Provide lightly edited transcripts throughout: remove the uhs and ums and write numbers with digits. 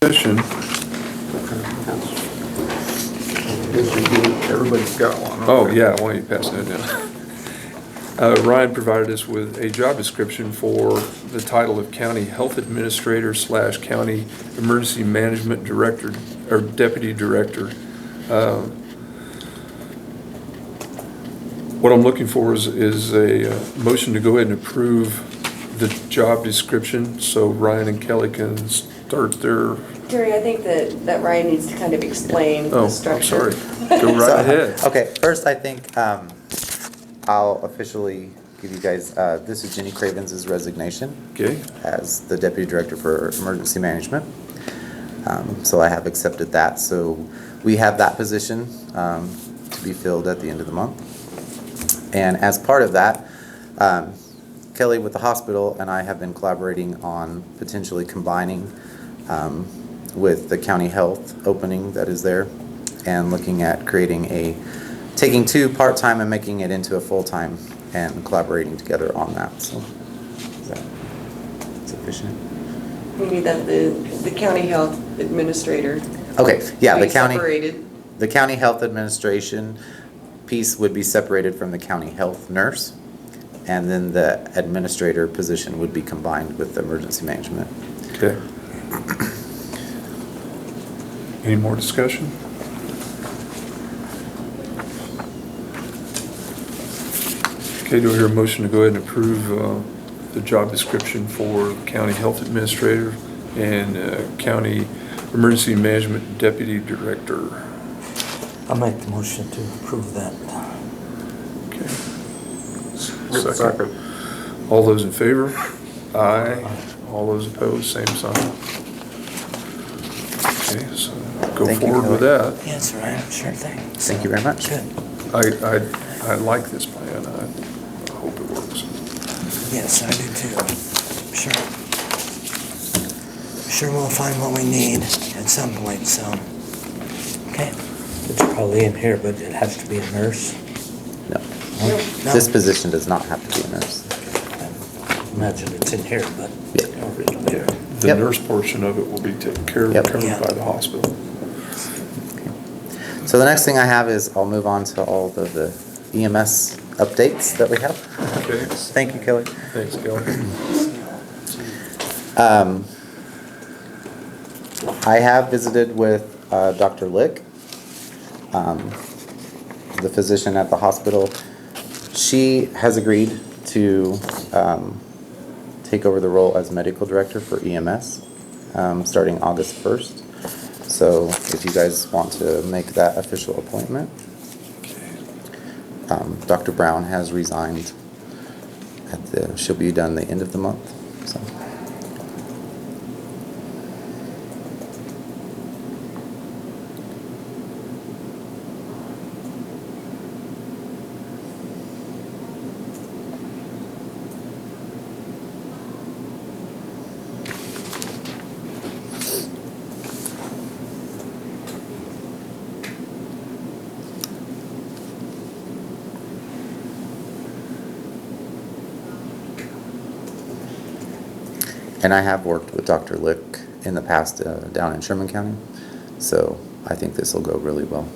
Position. Everybody's got one. Oh, yeah, why don't you pass that down? Ryan provided us with a job description for the title of County Health Administrator / County Emergency Management Director, or Deputy Director. What I'm looking for is a motion to go ahead and approve the job description so Ryan and Kelly can start their... Terry, I think that Ryan needs to kind of explain the I'm structure. sorry. Go right ahead. Okay, first I think I'll officially give you guys, this is Jenny Cravens' resignation Okay, as the Deputy Director for Emergency Management. So I have accepted that. So we have that position to be filled at the end of the month. And as part of that, Kelly with the hospital and I have been collaborating on potentially combining with the county health opening that is there and looking at taking two part-time and making it into a full-time and collaborating together on that. So is that sufficient? Maybe that the county health administrator. Okay, yeah, be the county. separated. The county health administration piece would be separated from the county health nurse, and then the administrator position would be combined with the emergency management. okay. Any more discussion? Okay, do I hear a motion to go ahead and approve the job description for County Health Administrator and County Emergency Management Deputy Director? I'll make the motion to approve that. Okay. Second. All those in favor? Aye. All those opposed, same sign. Okay, so go Thank you, forward with Kelly. that. Yes, right, sure thing. Thank you very much. Good. I like this plan. I hope it works. Yes, I do too. Sure. Sure we'll find what we need at some point, so. Okay. It's probably in here, but it has to be a nurse. No. No? This position does not have to be a nurse. I imagine it's in here, but. Yeah. Yeah, the Yep. nurse portion of it will be taken care of, Yep. covered Yeah. by the hospital. So the next thing I have is I'll move on to all of the EMS updates that we have. Okay, Thank you, Kelly. thanks, Kelly. I have visited with Dr. Lick, the physician at the hospital. She has agreed to take over the role as medical director for EMS starting August 1st. So if you guys want to make that official appointment. Dr. Brown has resigned she'll be done the end of the month, so. And I have worked with Dr. Lick in the past down in Sherman County, so I think this will go really well.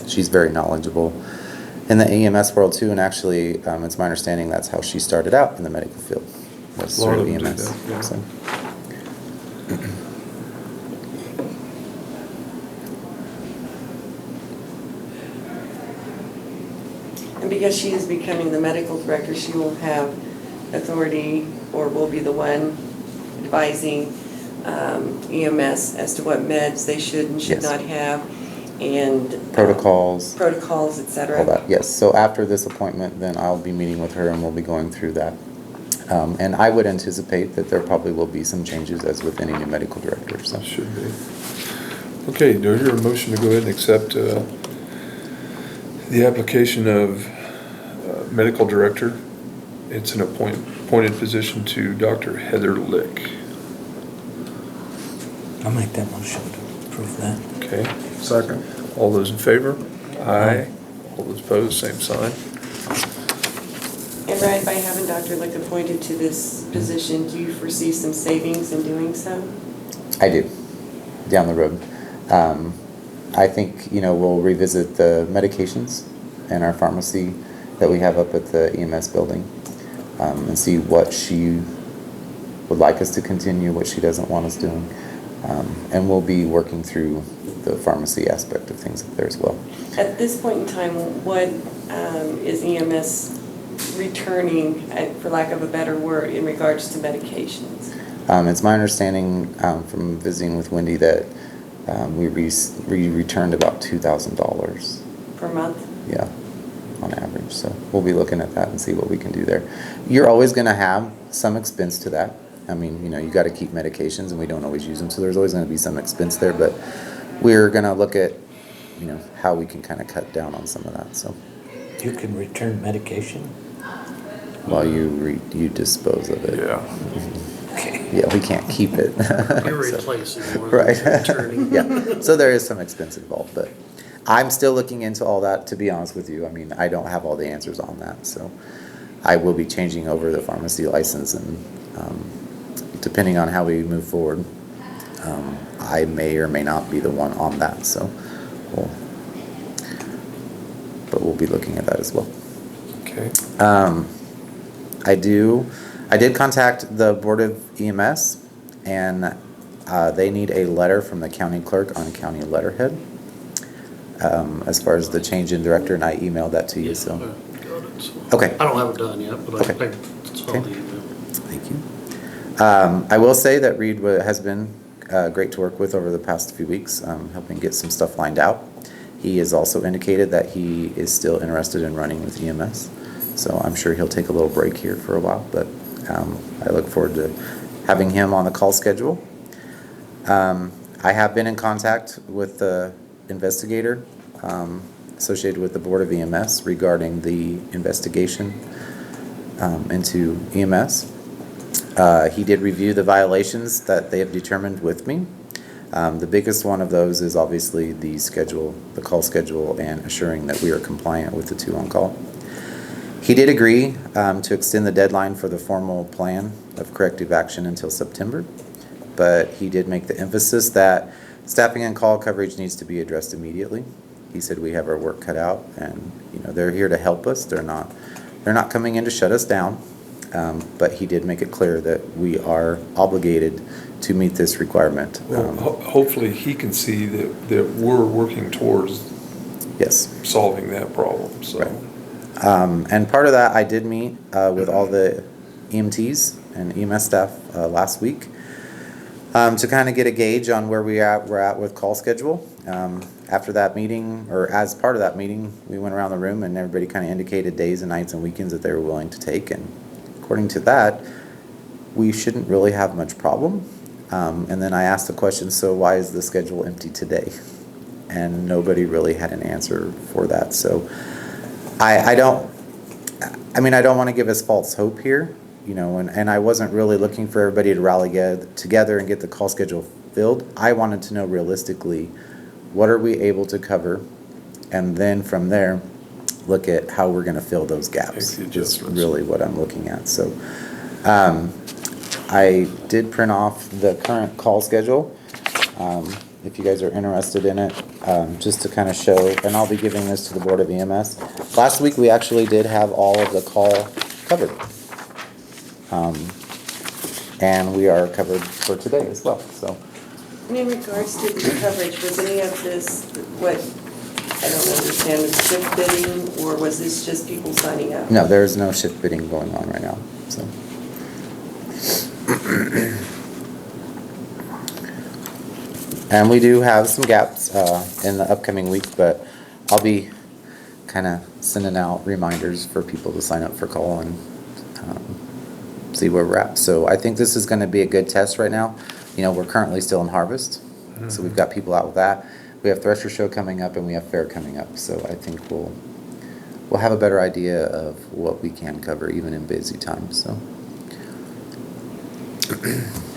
She's very knowledgeable in the EMS world too, and actually, it's my understanding that's how she started out in the medical field, was A lot through of them do EMS. that, yeah. So. And because she is becoming the medical director, she will have authority, or will be the one advising EMS as to what meds they should and should Yes. not have, and Protocols, protocols, etc. all that, yes. So after this appointment, then I'll be meeting with her and we'll be going through that. And I would anticipate that there probably will be some changes as with any new medical director, so. Should be. Okay, do I hear a motion to go ahead and accept the application of medical director? It's an appointed position to Dr. Heather Lick. I'll make that motion to approve that. Okay, Second. all those in favor? Aye. All those opposed, same sign. And Ryan, by having Dr. Lick appointed to this position, do you foresee some savings in doing so? I do. down the road. I think, we'll revisit the medications in our pharmacy that we have up at the EMS building, and see what she would like us to continue, what she doesn't want us doing. And we'll be working through the pharmacy aspect of things up there as well. At this point in time, what is EMS returning, for lack of a better word, in regards to medications? It's my understanding from visiting with Wendy that we returned about $2,000. Per month? Yeah, on average. So we'll be looking at that and see what we can do there. You're always going to have some expense to that. I mean, you got to keep medications, and we don't always use them, so there's always going to be some expense there. But we're going to look at, how we can kind of cut down on some of that. So You can return medication? while you dispose of it, Yeah. Okay. yeah, we can't keep it. You're So- replacing more Right. than returning. Yeah, so there is some expense involved, but I'm still looking into all that, to be honest with you. I mean, I don't have all the answers on that, so I will be changing over the pharmacy license, and depending on how we move forward, I may or may not be the one on that, so we'll be looking at that as well. Okay. I did contact the Board of EMS, and they need a letter from the county clerk on county letterhead, as far as the change in director, and I emailed that to you, so. Got it, so. Okay. I don't have it done yet, but I Okay. saw Okay. the email. Thank you. I will say that Reed has been great to work with over the past few weeks, helping get some stuff lined out. He has also indicated that he is still interested in running with EMS, so I'm sure he'll take a little break here for a while, but I look forward to having him on the call schedule. I have been in contact with the investigator associated with the Board of EMS regarding the investigation into EMS. He did review the violations that they have determined with me. The biggest one of those is obviously the call schedule, and assuring that we are compliant with the 2 on-call. He did agree to extend the deadline for the formal plan of corrective action until September, but he did make the emphasis that staffing and call coverage needs to be addressed immediately. He said we have our work cut out, and they're here to help us. They're not coming in to shut us down. But he did make it clear that we are obligated to meet this requirement. Well, hopefully he can see that we're working towards Yes. solving that problem, so. Right. And part of that, I did meet with all the EMTs and EMS staff last week to kind of get a gauge on where we're at with call schedule. After that meeting, or as part of that meeting, we went around the room and everybody kind of indicated days and nights and weekends that they were willing to take, and according to that, we shouldn't really have much problem. And then I asked the question, so why is the schedule empty today? And nobody really had an answer for that. So I don't want to give us false hope here, and I wasn't really looking for everybody to rally together and get the call schedule filled. I wanted to know realistically, what are we able to cover? And then from there, look at how we're going to fill those gaps. Make the Just adjustments. really what I'm looking at. So I did print off the current call schedule, if you guys are interested in it, just to kind of show, and I'll be giving this to the Board of EMS. Last week, we actually did have all of the call covered. And we are covered for today as well, so. And in regards to the coverage, was any of this, what, I don't understand, was shift bidding, or was this just people signing up? No, there is no shift bidding going on right now, so. And we do have some gaps in the upcoming week, but I'll be kind of sending out reminders for people to sign up for call and see where we're at. So I think this is going to be a good test right now. We're currently still in harvest, so we've got people out with that. We have Thresher Show coming up, and we have Fair coming up, so I think we'll have a better idea of what we can cover even in busy times, so.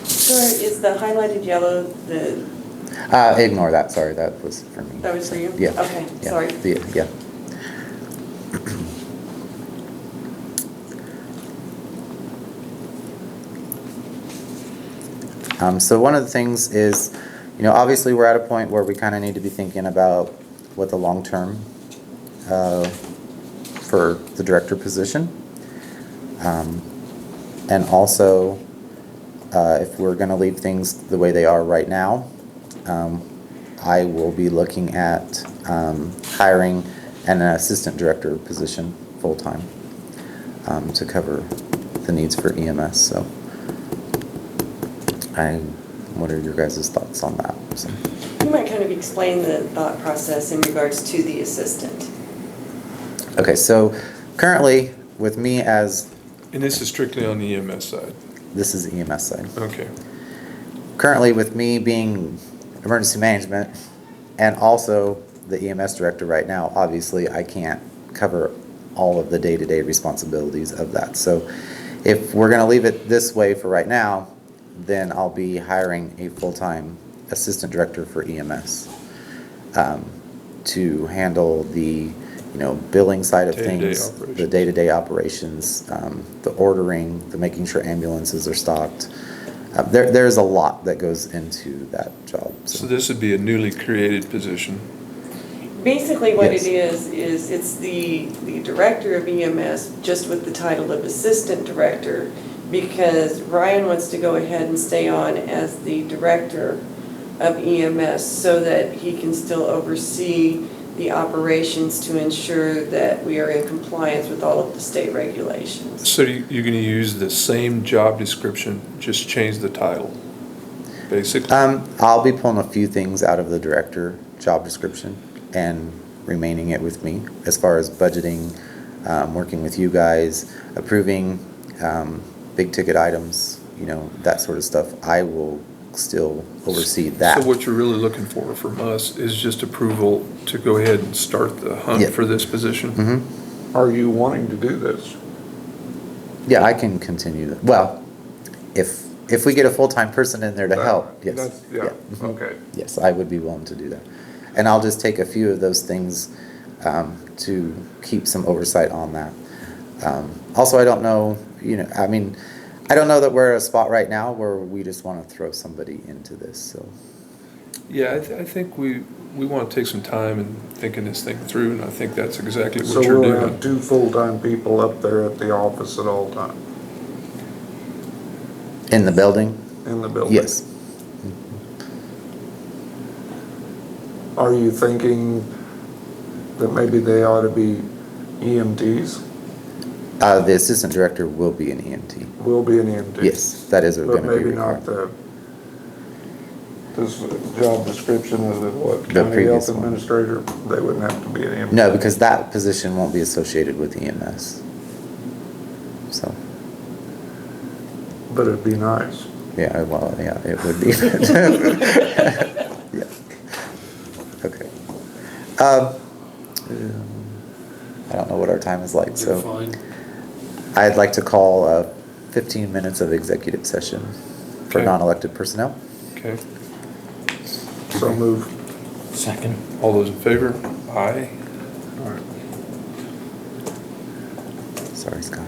So is the highlighted yellow, Ignore that, sorry, that was for me. that was for you? Yeah. Okay, Yeah, sorry. Yeah. So one of the things is, Obviously, we're at a point where we kind of need to be thinking about what the long-term for the director position. And also, if we're going to leave things the way they are right now, I will be looking at hiring an assistant director position full-time to cover the needs for EMS. So, what are your guys' thoughts on that? So, You might kind of explain the thought process in regards to the assistant. okay, so currently with me as, And this is strictly on the EMS side? this is the EMS side. Okay. Currently with me being emergency management and also the EMS director right now, obviously I can't cover all of the day-to-day responsibilities of that. So if we're gonna leave it this way for right now, then I'll be hiring a full-time assistant director for EMS to handle the, billing side of Day-to-day things, the operations. day-to-day operations, the ordering, the making sure ambulances are stocked. There's a lot that goes into that job. So this would be a newly created position? Basically, what it Yes. is it's the director of EMS, just with the title of assistant director, because Ryan wants to go ahead and stay on as the director of EMS so that he can still oversee the operations to ensure that we are in compliance with all of the state regulations. So you're going to use the same job description, just change the title, basically? I'll be pulling a few things out of the director job description and remaining it with me as far as budgeting, working with you guys, approving big ticket items, that sort of stuff. I will still oversee that. So what you're really looking for from us is just approval to go ahead and start the hunt Yeah. for this position? Mm-hmm. Are you wanting to do this? Yeah, I can continue that. Well, if we get a full-time person in there to help, yes. That's- Yeah, Mhm. okay. Yes, I would be willing to do that. And I'll just take a few of those things to keep some oversight on that. Also, I don't know, I don't know that we're at a spot right now where we just want to throw somebody into this, so. Yeah, I think we want to take some time and thinking this thing through, and I think that's exactly So what you're we'll have doing. 2 full-time people up there at the office at all times, In the building? in the building? Yes. Are you thinking that maybe they ought to be EMTs? The assistant director will be an EMT. Will be an EMT? Yes, that is going to But be maybe required. not this job description of the what? The County previous Health one. Administrator, they wouldn't have to be an EMT? No, because that position won't be associated with EMS. So, But it'd be nice. yeah, well, yeah, it would be. Yeah. Okay. I don't know what our time is like, You're so fine. I'd like to call 15 minutes of executive session for Okay. non-elected personnel. Okay. So move. Second. All those in favor? Aye. All right. Sorry, Scott.